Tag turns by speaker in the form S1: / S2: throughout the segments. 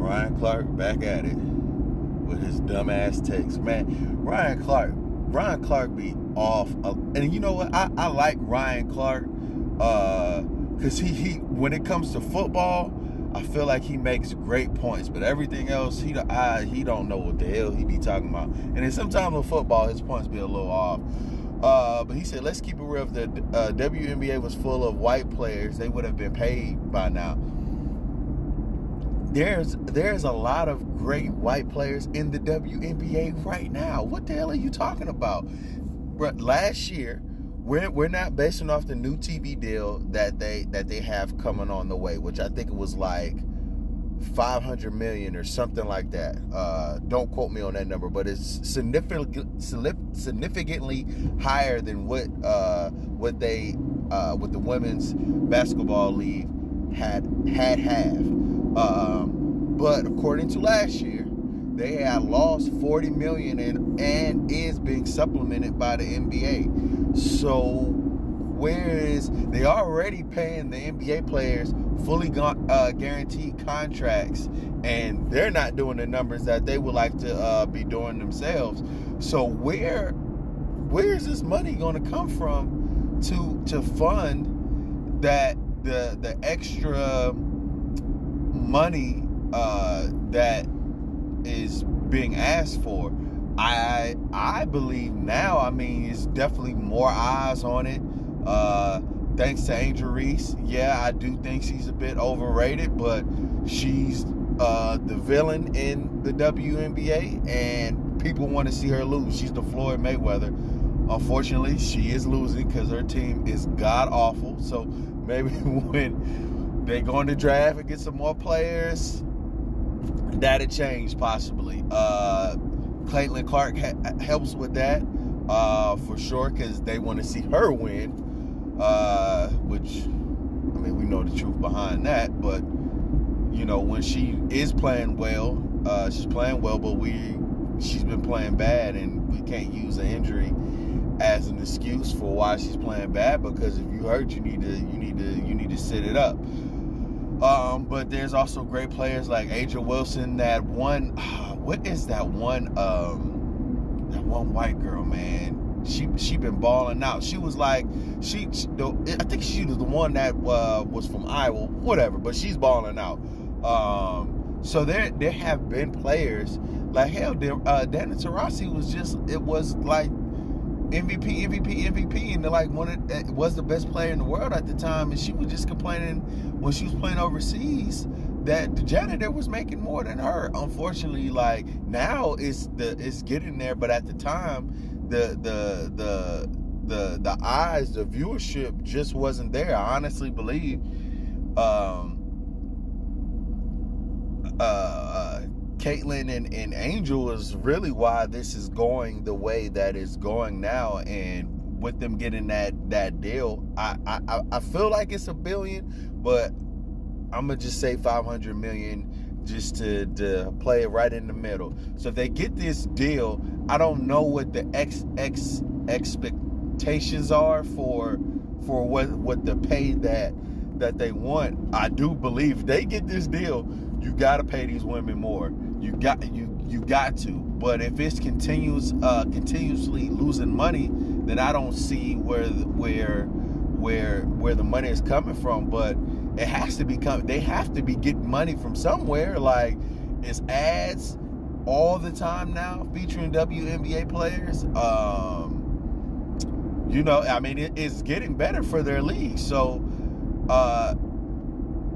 S1: Ryan Clarke back at it with his dumbass takes. Man, Ryan Clarke be off. And you know what? I like Ryan Clarke because he when it comes to football, I feel like he makes great points. But everything else, he don't know what the hell he be talking about. And then sometimes with football, his points be a little off. But he said, let's keep it real. If the WNBA was full of white players, they would have been paid by now. There's a lot of great white players in the WNBA right now. What the hell are you talking about? Last year, we're not basing off the new TV deal that they have coming on the way, which I think it was like $500 million or something like that. Don't quote me on that number, but it's significantly higher than what the women's basketball league had. But according to last year, they had lost $40 million and is being supplemented by the NBA. So whereas they are already paying the NBA players fully guaranteed contracts, and they're not doing the numbers that they would like to be doing themselves. So where is this money going to come from to fund that the extra money that is being asked for? I believe now, I mean, it's definitely more eyes on it. Thanks to Angel Reese. Yeah, I do think she's a bit overrated, but she's the villain in the WNBA, and people want to see her lose. She's the Floyd Mayweather. Unfortunately, she is losing because her team is god awful. So maybe when they go in the draft and get some more players, that'll change possibly. Clarke helps with that for sure, because they want to see her win, which, I mean, we know the truth behind that. But you know, when she is playing well, she's playing well, but she's been playing bad, and we can't use an injury as an excuse for why she's playing bad, because if you hurt, you need to sit it up. But there's also great players like Aja Wilson. That one, what is that one white girl, man? She been balling out. She was like, I think she was the one that was from Iowa, whatever. But she's balling out. So there have been players like hell. Dana Taurasi was like MVP, and like was the best player in the world at the time, and she was just complaining when she was playing overseas that the janitor was making more than her. Unfortunately, like now it's getting there, but at the time the eyes, the viewership just wasn't there. I honestly believe Caitlyn and Angel is really why this is going the way that it's going now. And with them getting that deal, I feel like it's $1 billion, but I'm gonna just say $500 million just to play it right in the middle. So if they get this deal, I don't know what the expectations are for what the pay that they want. I do believe if they get this deal, you got to pay these women more. You got to. But if it's continuously losing money, then I don't see where the money is coming from. But it has to be coming. They have to be getting money from somewhere. Like, it's ads all the time now featuring WNBA players. You know, I mean, it's getting better for their league. So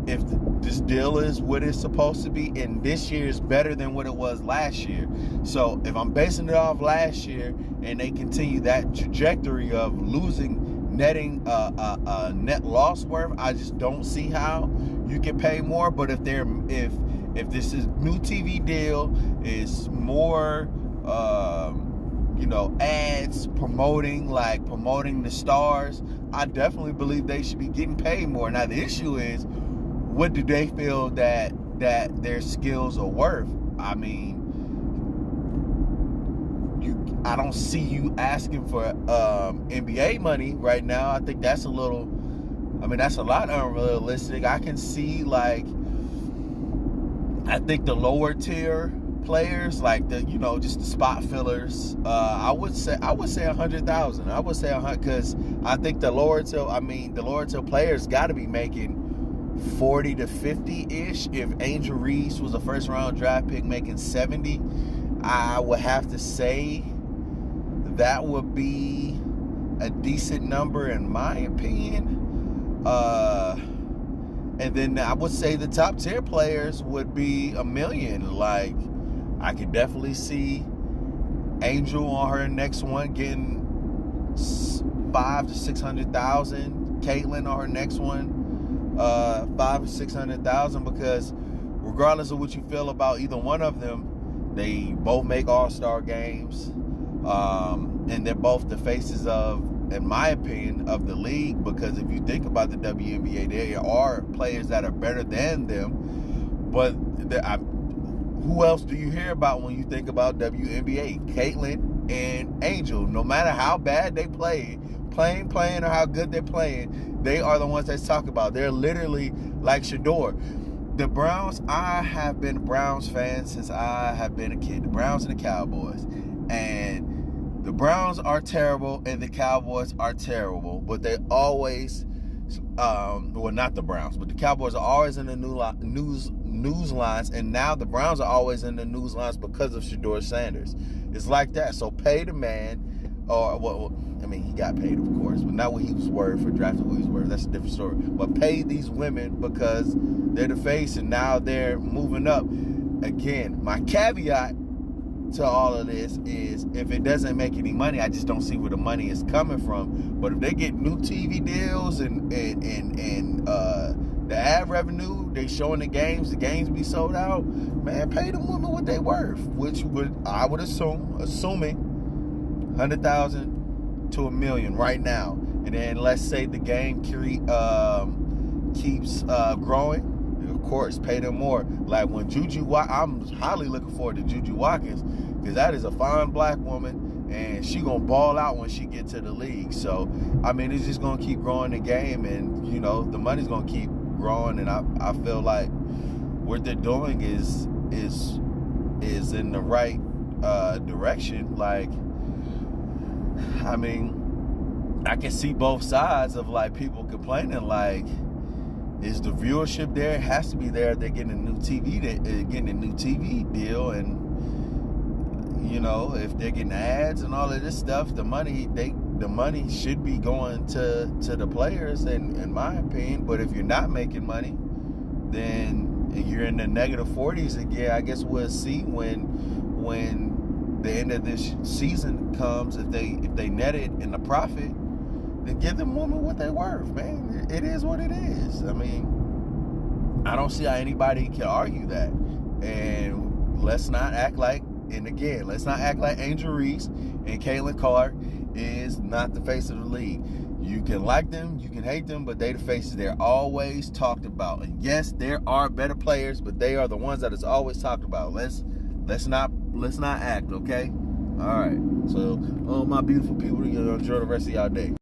S1: if this deal is what it's supposed to be, and this year is better than what it was last year. So if I'm basing it off last year and they continue that trajectory of netting net loss worth, I just don't see how you can pay more. But if this is new TV deal is more ads promoting the stars, I definitely believe they should be getting paid more. Now the issue is, what do they feel that their skills are worth? I mean, I don't see you asking for NBA money right now. I think that's a lot unrealistic. I can see, like, I think the lower tier players, like the just the spot fillers, I would say 100,000. I would say 100 because I think the lower tier players got to be making 40 to 50 ish. If Angel Reese was a first round draft pick making 70, I would have to say that would be a decent number in my opinion. And then I would say the top tier players would be $1 million. Like, I could definitely see Angel on her next one getting 500,000 to 600,000. Caitlyn on her next one, 500,000 to 600,000. Because regardless of what you feel about either one of them, they both make All-Star games, and they're both the faces of, in my opinion, of the league. Because if you think about the WNBA, there are players that are better than them. But who else do you hear about when you think about WNBA? Caitlyn and Angel. No matter how bad they playing or how good they're playing, they are the ones that's talked about. They're literally like Shador. The Browns, I have been a Browns fan since I have been a kid. The Browns and the Cowboys. And the Browns are terrible and the Cowboys are terrible, but they always, well, not the Browns, but the Cowboys are always in the news lines, and now the Browns are always in the news lines because of Shador Sanders. It's like that. So pay the man, or well, I mean, he got paid, of course, but not what he was worth for drafting who he was worth. That's a different story. But pay these women because they're the face, and now they're moving up. Again, my caveat to all of this is if it doesn't make any money, I just don't see where the money is coming from. But if they get new TV deals and the ad revenue, they showing the games be sold out, man, pay them women what they worth, which I would assuming 100,000 to $1 million right now. And then let's say the game keeps growing. Of course, pay them more. Like when I'm highly looking forward to Juju Watkins, because that is a fine black woman, and she gonna ball out when she get to the league. So, I mean, it's just gonna keep growing the game, and the money's gonna keep growing. And I feel like what they're doing is in the right direction. Like, I mean, I can see both sides of like people complaining like, is the viewership there? It has to be there. They're getting a new TV deal, and if they're getting ads and all of this stuff, the money should be going to the players, in my opinion. But if you're not making money, then you're in the negative 40s again. I guess we'll see when the end of this season comes, if they net it in the profit. Then give them women what they're worth, man. It is what it is. I mean, I don't see how anybody can argue that. And let's not act like Angel Reese and Caitlin Clarke is not the face of the league. You can like them, you can hate them, but they the faces. They're always talked about. And yes, there are better players, but they are the ones that is always talked about. Let's not act, okay? All right. So, all my beautiful people, enjoy the rest of y'all day.